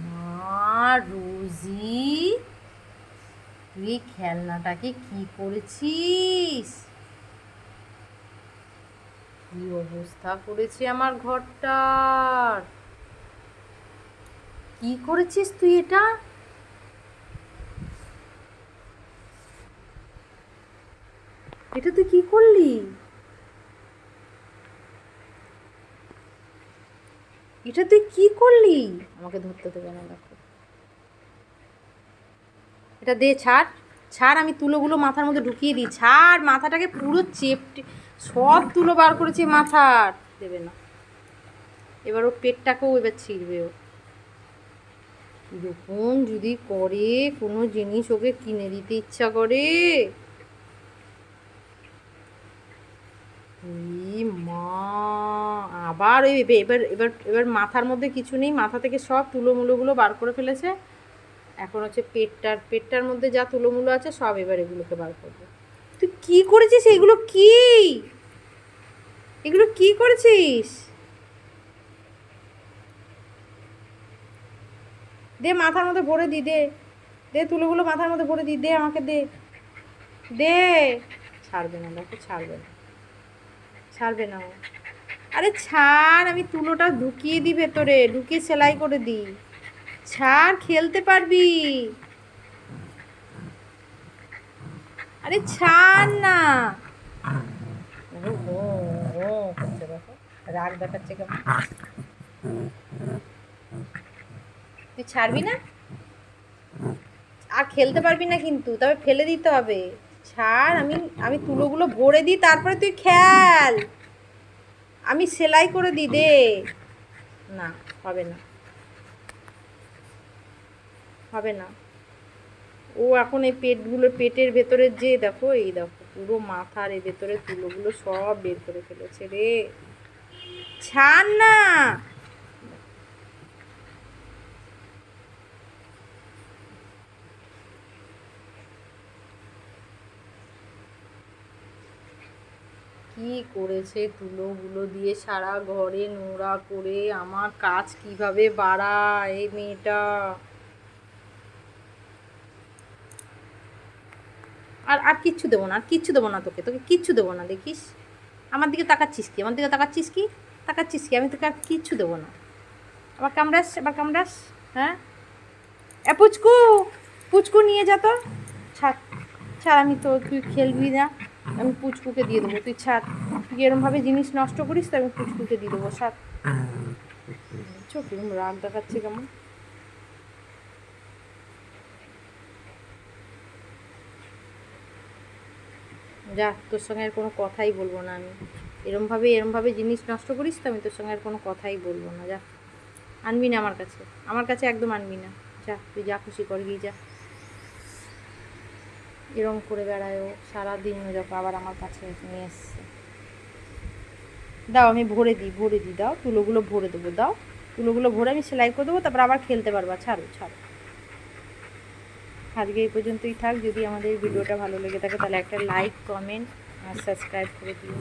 মা রোজি, তুই খেলনাটাকে কি করেছিস? কি অবস্থা করেছে আমার ঘরটার! কি করেছিস তুই এটা? এটা তুই কি করলি? এটা তুই কি করলি? আমাকে ধরতে দেবে না, দেখো। এটা দে, ছাড় ছাড়, আমি তুলোগুলো মাথার মধ্যে ঢুকিয়ে দিই। ছাড়, মাথাটাকে পুরো চেপটে সব তুলো বার করেছে মাথার। দেবে না। এবার ও পেটটাকেও এবার ছিঁড়বে ও। এরকম যদি করে, কোনো জিনিস ওকে কিনে দিতে ইচ্ছা করে। মা, আবার ওই এবার এবার এবার মাথার মধ্যে কিছু নেই, মাথা থেকে সব তুলোমুলোগুলো বার করে ফেলেছে। এখন হচ্ছে পেটটার মধ্যে যা তুলোমুলো আছে সব এবার এগুলোকে বার করবে। তুই কি করেছিস? এগুলো কি? এগুলো কি করেছিস? দে, মাথার মধ্যে ভরে দি, দে। দে, তুলোগুলো মাথার মধ্যে ভরে দি, দে আমাকে, দে। দে। ছাড়বে না, দেখো, ছাড়বে না। ছাড়বে না ও। আরে ছাড়, আমি তুলোটা ঢুকিয়ে দিই ভেতরে, ঢুকিয়ে সেলাই করে দিই। ছাড়, খেলতে পারবি। আরে ছাড় না। করছে, দেখো, রাগ দেখাচ্ছে কেমন। তুই ছাড়বি না? আর খেলতে পারবি না কিন্তু, তবে ফেলে দিতে হবে। ছাড়, আমি আমি তুলোগুলো ভরে দিই, তারপরে তুই খেল। আমি সেলাই করে দিই, দে। না, হবে না, হবে না। ও এখন এই পেটের ভেতরের যে দেখো, এই দেখো পুরো মাথার এই ভেতরে তুলোগুলো সব বের করে ফেলেছে রে। ছাড় না। কি করেছে তুলোগুলো দিয়ে, সারা ঘরে নোংরা করে আমার কাজ কিভাবে বাড়ায় এই মেয়েটা। আর আর কিচ্ছু দেবো না, আর কিচ্ছু দেবো না, তোকে তোকে কিচ্ছু দেবো না, দেখিস। আমার দিকে তাকাচ্ছিস কি? আমার দিকে তাকাচ্ছিস কি? তাকাচ্ছিস কি? আমি তোকে আর কিচ্ছু দেবো না। আবার কামড়াস, আবার কামড়াস। হ্যাঁ, এ পুচকু, পুচকু নিয়ে যা তো। ছাড়, ছাড়, আমি তো, তুই খেলবি না, আমি পুচকুকে দিয়ে দেবো, তুই ছাড়। তুই এরমভাবে জিনিস নষ্ট করিস তো আমি পুচকুকে দিয়ে দেবো, ছাড়। চোখ এরকম রাগ দেখাচ্ছে কেমন। যা, তোর সঙ্গে আর কোনো কথাই বলবো না আমি। এরমভাবে জিনিস নষ্ট করিস তো আমি তোর সঙ্গে আর কোনো কথাই বলবো না। যা, আনবি না আমার কাছে, আমার কাছে একদম আনবি না। যা, তুই যা খুশি করবি, যা। এরম করে বেড়ায় ও সারাদিন, দেখো আবার আমার কাছে নিয়ে এসছে। দাও, আমি ভরে দিই, দাও, তুলোগুলো ভরে দেবো, দাও। তুলোগুলো ভরে আমি সেলাই করে দেবো, তারপর আবার খেলতে পারবা। ছাড়ো, ছাড়ো। আজকে এই পর্যন্তই থাক। যদি আমাদের ভিডিওটা ভালো লেগে থাকে তাহলে একটা লাইক, কমেন্ট আর সাবস্ক্রাইব করে দিও।